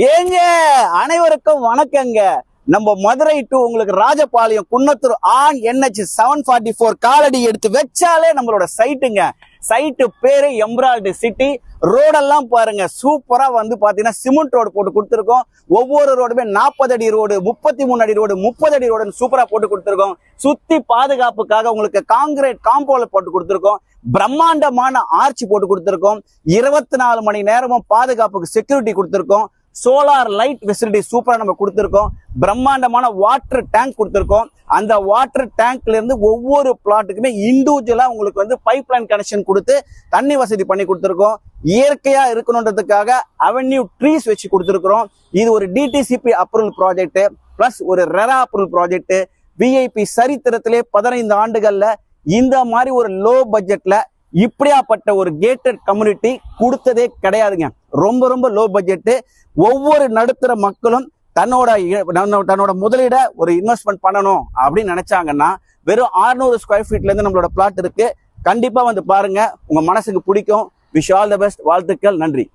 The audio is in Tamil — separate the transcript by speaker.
Speaker 1: ஏங்க அனைவருக்கும் வணக்கங்க. நம்ம மதுரை டு உங்களுக்கு ராஜபாளையம் குன்னத்தூர் ஆன் NH 744 காலடி எடுத்து வச்சாலே நம்மளோட சைட்டுங்க. சைட்டு பேரு எம்ராய்டு சிட்டி. ரோடெல்லாம் பாருங்க சூப்பரா வந்து பாத்தீங்கன்னா சிமெண்ட் ரோடு போட்டு கொடுத்துருக்கோம். ஒவ்வொரு ரோடுமே 40 அடி ரோடு, 33 அடி ரோடு, 30 அடி ரோடு சூப்பரா போட்டு கொடுத்துருக்கோம். சுத்தி பாதுகாப்புக்காக உங்களுக்கு காங்கிரீட் காம்பவுண்ட் போட்டு கொடுத்துருக்கோம். பிரம்மாண்டமான ஆர்ச்சி போட்டு கொடுத்துருக்கோம். 24 மணி நேரமும் பாதுகாப்புக்கு செக்யூரிட்டி கொடுத்துருக்கோம். சோலார் லைட் ஃபெசிலிட்டி சூப்பரா நம்ம கொடுத்துருக்கோம். பிரம்மாண்டமான வாட்டர் டேங்க் கொடுத்துருக்கோம். அந்த வாட்டர் டேங்க்ல இருந்து ஒவ்வொரு பிளாட்டுக்குமே இண்டிவிஜுவலா உங்களுக்கு வந்து பைப் லைன் கனெக்ஷன் கொடுத்து தண்ணி வசதி பண்ணி கொடுத்துருக்கோம். இயற்கையா இருக்கணுன்றதுக்காக அவென்யூ ட்ரீஸ் வச்சு கொடுத்துருக்கிறோம். இது ஒரு DTCP அப்ரூவல் ப்ராஜெக்ட் பிளஸ் ஒரு ரெரா அப்ரூவல் ப்ராஜெக்ட். VIP சரித்திரத்திலே 15 ஆண்டுகள்ல இந்த மாதிரி ஒரு லோ பட்ஜெட்ல இப்படியாப்பட்ட ஒரு கேட்டட் கம்யூனிட்டி கொடுத்ததே கிடையாதுங்க. ரொம்ப ரொம்ப லோ பட்ஜெட். ஒவ்வொரு நடுத்தர மக்களும் தன்னோட முதலீட ஒரு இன்வெஸ்ட்மெண்ட் பண்ணணும் அப்படின்னு நினைச்சாங்கன்னா வெறும் 600 ஸ்கொயர் ஃபீட்ல இருந்து நம்மளோட பிளாட் இருக்கு. கண்டிப்பா வந்து பாருங்க, உங்க மனசுக்கு பிடிக்கும். Wish all the best. வாழ்த்துக்கள். நன்றி.